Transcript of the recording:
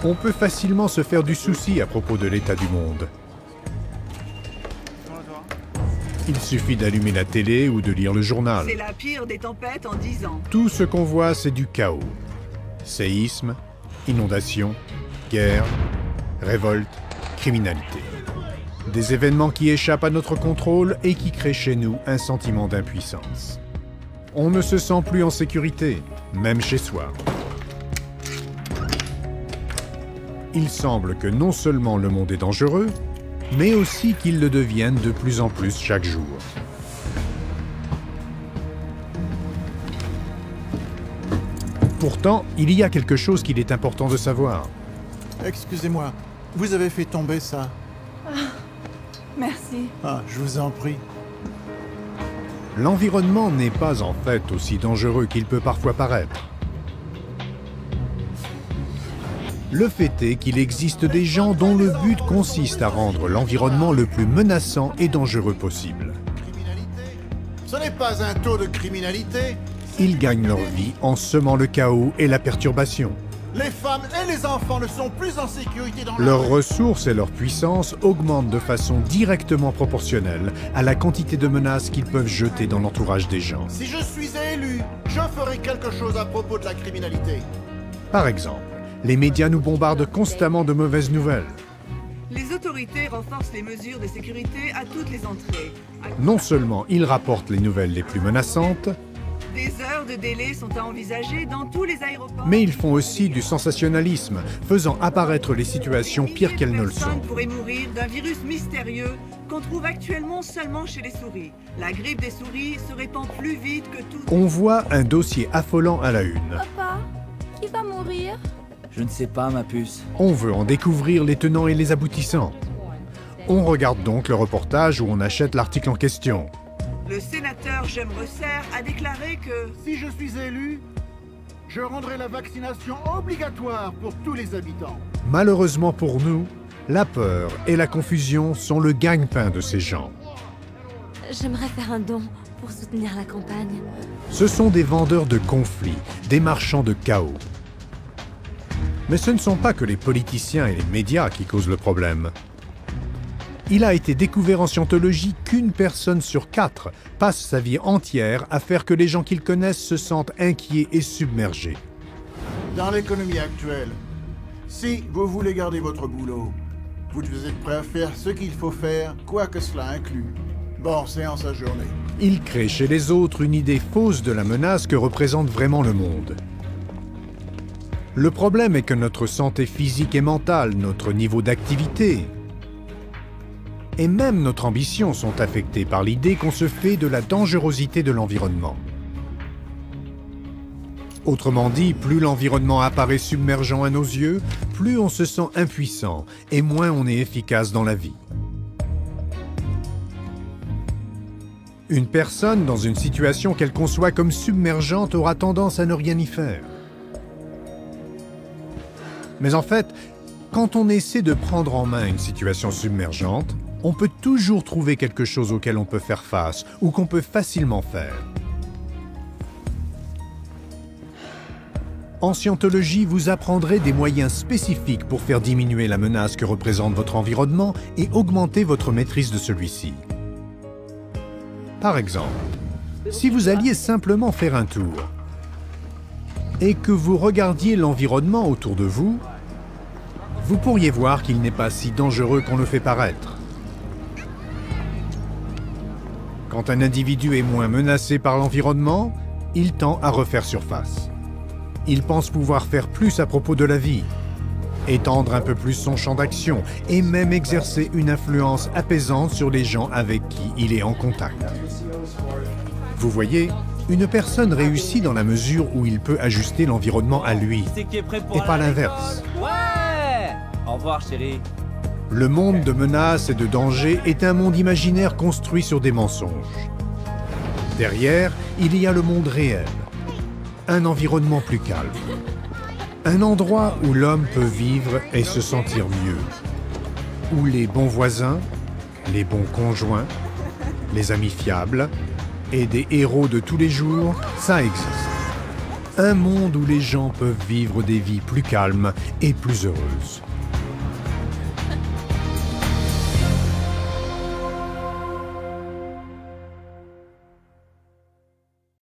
On peut facilement se faire du souci à propos de l'état du monde. Il suffit d'allumer la télé ou de lire le journal. C'est la pire des tempêtes en 10 ans. Tout ce qu'on voit, c'est du chaos. Séismes, inondations, guerres, révoltes, criminalité. Des événements qui échappent à notre contrôle et qui créent chez nous un sentiment d'impuissance. On ne se sent plus en sécurité, même chez soi. Il semble que non seulement le monde est dangereux, mais aussi qu'il le devienne de plus en plus chaque jour. Pourtant, il y a quelque chose qu'il est important de savoir. Excusez-moi, vous avez fait tomber ça. Merci. Ah, je vous en prie. L'environnement n'est pas en fait aussi dangereux qu'il peut parfois paraître. Le fait est qu'il existe des gens dont le but consiste à rendre l'environnement le plus menaçant et dangereux possible. Ce n'est pas un taux de criminalité. Ils gagnent leur vie en semant le chaos et la perturbation. Les femmes et les enfants ne sont plus en sécurité dans Leurs ressources et leur puissance augmentent de façon directement proportionnelle à la quantité de menaces qu'ils peuvent jeter dans l'entourage des gens. Si je suis élu, je ferai quelque chose à propos de la criminalité. Par exemple, les médias nous bombardent constamment de mauvaises nouvelles. Les autorités renforcent les mesures de sécurité à toutes les entrées. Non seulement ils rapportent les nouvelles les plus menaçantes, Des heures de délai sont à envisager dans tous les aéroports. mais ils font aussi du sensationnalisme, faisant apparaître les situations pires qu'elles ne le sont. Personne pourrait mourir d'un virus mystérieux qu'on trouve actuellement seulement chez les souris. La grippe des souris se répand plus vite que tout. On voit un dossier affolant à la une. Papa, qui va mourir? Je ne sais pas, ma puce. On veut en découvrir les tenants et les aboutissants. On regarde donc le reportage où on achète l'article en question. Le sénateur Jem Resser a déclaré que Si je suis élu, je rendrai la vaccination obligatoire pour tous les habitants. Malheureusement pour nous, la peur et la confusion sont le gagne-pain de ces gens. J'aimerais faire un don pour soutenir la campagne. Ce sont des vendeurs de conflits, des marchands de chaos. Mais ce ne sont pas que les politiciens et les médias qui causent le problème. Il a été découvert en scientologie qu'une personne sur 4 passe sa vie entière à faire que les gens qu'ils connaissent se sentent inquiets et submergés. Dans l'économie actuelle, si vous voulez garder votre boulot, vous devez être prêt à faire ce qu'il faut faire, quoi que cela inclue. Bon, séance à journée. Il crée chez les autres une idée fausse de la menace que représente vraiment le monde. Le problème est que notre santé physique et mentale, notre niveau d'activité, et même notre ambition sont affectés par l'idée qu'on se fait de la dangerosité de l'environnement. Autrement dit, plus l'environnement apparaît submergent à nos yeux, plus on se sent impuissant et moins on est efficace dans la vie. Une personne dans une situation qu'elle conçoit comme submergente aura tendance à ne rien y faire. Mais en fait, quand on essaie de prendre en main une situation submergente, on peut toujours trouver quelque chose auquel on peut faire face ou qu'on peut facilement faire. En scientologie, vous apprendrez des moyens spécifiques pour faire diminuer la menace que représente votre environnement et augmenter votre maîtrise de celui-ci. Par exemple, si vous alliez simplement faire un tour et que vous regardiez l'environnement autour de vous, vous pourriez voir qu'il n'est pas si dangereux qu'on le fait paraître. Quand un individu est moins menacé par l'environnement, il tend à refaire surface. Il pense pouvoir faire plus à propos de la vie, étendre un peu plus son champ d'action et même exercer une influence apaisante sur les gens avec qui il est en contact. Vous voyez, une personne réussit dans la mesure où il peut ajuster l'environnement à lui, et pas l'inverse. Ouais! Au revoir, chérie. Le monde de menaces et de dangers est un monde imaginaire construit sur des mensonges. Derrière, il y a le monde réel, un environnement plus calme, un endroit où l'homme peut vivre et se sentir mieux, où les bons voisins, les bons conjoints, les amis fiables et des héros de tous les jours, ça existe. Un monde où les gens peuvent vivre des vies plus calmes et plus heureuses.